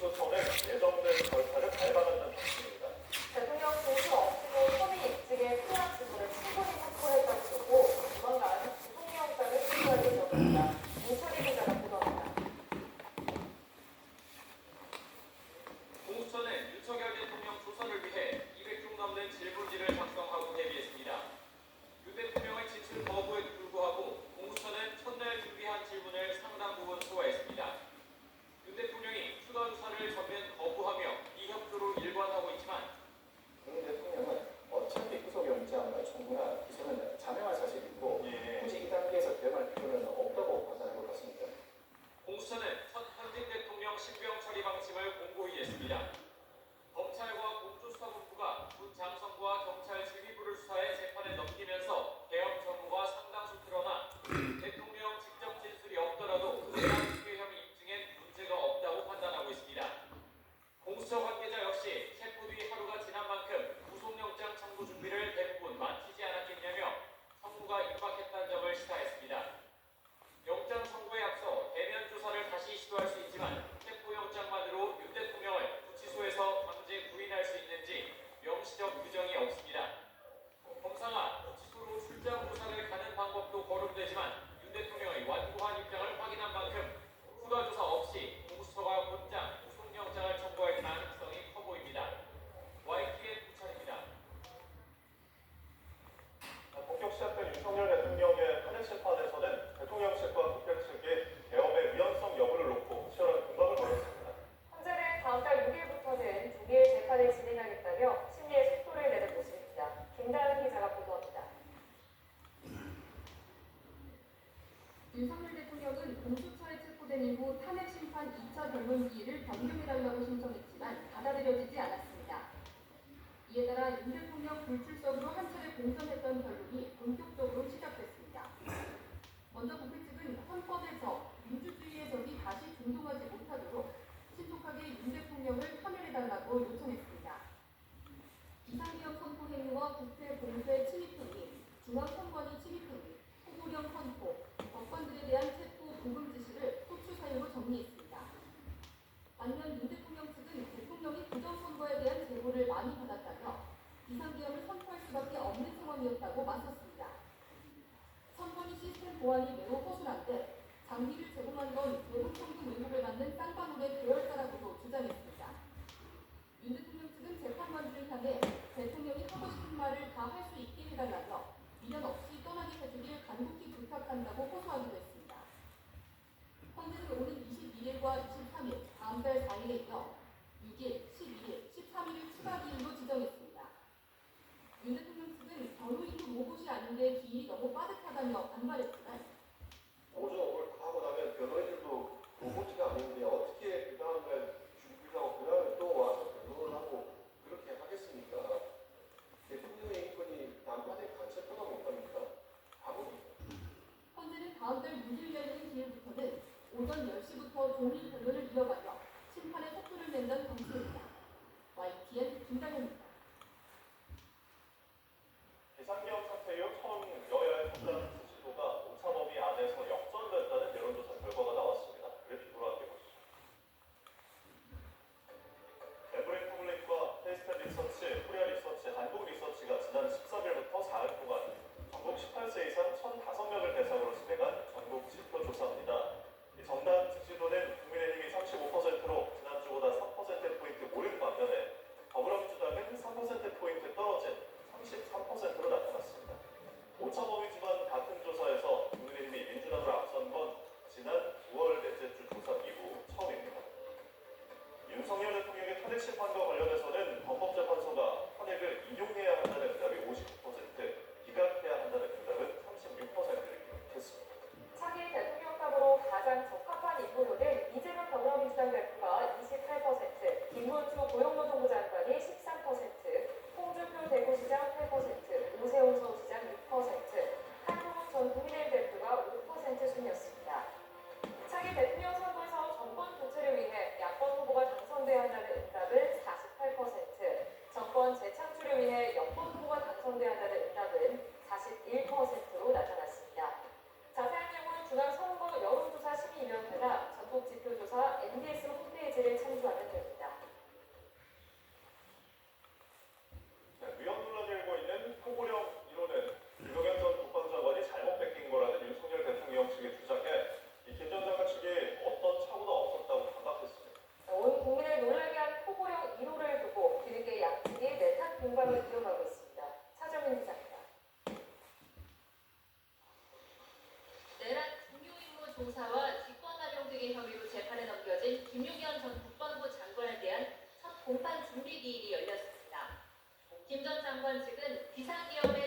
공수처는 예정된 절차를 밟아간다는 방침입니다. 대통령 공수 없이도 서미 입증에 필요한 증거를 충분히 확보했다고 보고 조만간 구속영장을 청구할 예정입니다. 이철희 기자가 보도합니다. 공수처는 윤석열 대통령 조사를 위해 200종 넘는 질문지를 작성하고 대비했습니다. 윤 대통령의 진술 거부에도 불구하고 공수처는 첫날 준비한 질문을 상당 부분 소화했습니다. 윤 대통령이 추가 조사를 전면 거부하며 비협조로 일관하고 있지만 윤 대통령은 어차피 구속영장 청구나 기소는 자명한 사실이고 굳이 이 단계에서 대응할 필요는 없다고 판단한 것 같습니다. 공수처는 첫 현직 대통령 신병 처리 방침을 공고히 했습니다. 검찰과 공수수사본부가 군 장성부와 경찰 지휘부를 수사해 재판에 넘기면서 개업 정보가 상당수 드러나 대통령 직접 진술이 없더라도 내란 피해 혐의 입증엔 문제가 없다고 판단하고 있습니다. 공수처 관계자 역시 체포 뒤 하루가 지난 만큼 구속영장 청구 준비를 대부분 마치지 않았겠냐며 청구가 임박했다는 점을 시사했습니다. 영장 청구에 앞서 대면 조사를 다시 시도할 수 있지만 체포영장만으로 윤 대통령을 구치소에서 강제 구인할 수 있는지 명시적 규정이 없습니다. 검사가 구치소로 출장 조사를 가는 방법도 거론되지만 윤 대통령의 완고한 입장을 확인한 만큼 추가 조사 없이 공수처가 곧장 구속영장을 청구할 가능성이 커 보입니다. YTN 부천입니다. 본격 시작된 윤석열 대통령의 탄핵 심판에서는 대통령실과 국회 측이 개업의 위헌성 여부를 놓고 치열한 공방을 벌였습니다. 헌재는 다음 달 6일부터는 종일 재판을 진행하겠다며 심리의 속도를 내는 모습입니다. 김다은 기자가 보도합니다. 윤석열 대통령은 공수처에 체포된 이후 탄핵 심판 2차 변론기일을 변경해달라고 신청했지만 받아들여지지 않았습니다. 이에 따라 윤 대통령 불출석으로 한 차례 공전했던 변론이 본격적으로 시작됐습니다. 먼저 국회 측은 헌법에서 민주주의의 적이 다시 존동하지 못하도록 신속하게 윤 대통령을 파면해달라고 요청했습니다. 비상기업 선포 행위와 국회 공세 침입 행위, 중앙선관위 침입 행위, 후보령 선포, 법관들에 대한 체포 구금 지시를 소추 사유로 정리했습니다. 반면 윤 대통령 측은 대통령이 부정선거에 대한 제보를 많이 받았다며 비상기업을 선포할 수밖에 없는 상황이었다고 맞섰습니다. 선관위 시스템 보안이 매우 허술한데 장비를 제공한 건 대북송금 의혹을 받는 쌍방울의 계열사라고도 주장했습니다. 윤 대통령 측은 재판관들을 향해 대통령이 하고 싶은 말을 다 할 수 있게 해달라며 미련 없이 떠나게 해주길 간곡히 부탁한다고 호소하기도 했습니다. 헌재는 오는 22일과 23일, 다음 달 4일에 이어 6일, 12일, 13일을 추가 기일로 지정했습니다. 윤 대통령 측은 변호인도 로봇이 아닌데 기일이 너무 빠듯하다며 반발했지만 오죽을 다 하고 나면 변호인들도 로봇이 아닌데 어떻게 그 다음날 준비를 하고 그 다음에 또 와서 변론을 하고 그렇게 하겠습니까? 대통령의 인권이 남한의 간섭보다 못합니까? 바보입니다. 헌재는 다음 달 6일 열리는 기일부터는 오전 10시부터 종일 변론을 이어가며 심판의 속도를 낸다는 방침입니다. YTN 김다현입니다. 비상기업 사태 이후 처음 여야의 법단 수치도가 오차범위 안에서 역전됐다는 여론조사 결과가 나왔습니다. 그래픽으로 함께 보시죠. 에브리 퍼블릭과 페이스텝 리서치, 코리아 리서치, 한국 리서치가 지난 13일부터 4일 동안 전국 18세 이상 1,005명을 대상으로 진행한 전국 지표 조사입니다. 이 정당 지지도는 국민의힘이 35%로 지난주보다 3%포인트 오른 반면에 더불어민주당은 3%포인트 떨어진 33%로 나타났습니다. 오차범위지만 같은 조사에서 국민의힘이 민주당을 앞선 건 지난 9월 넷째 주 조사 이후 처음입니다. 윤석열 대통령의 탄핵 심판과 관련해서는 헌법재판소가 탄핵을 인용해야 한다는 응답이 59%, 기각해야 한다는 응답은 36%를 기록했습니다. 차기 대통령감으로 가장 적합한 인물로는 이재명 더불어민주당 대표가 28%, 김문수 고용노동부 장관이 13%, 홍준표 대구시장 8%, 오세훈 서울시장 6%, 한동훈 전 국민의힘 대표가 5% 순이었습니다. 차기 대통령 선거에서 정권 교체를 위해 야권 후보가 당선돼야 한다는 응답은 40%. 기일이 열렸습니다. 김 전 장관 측은 비상계엄의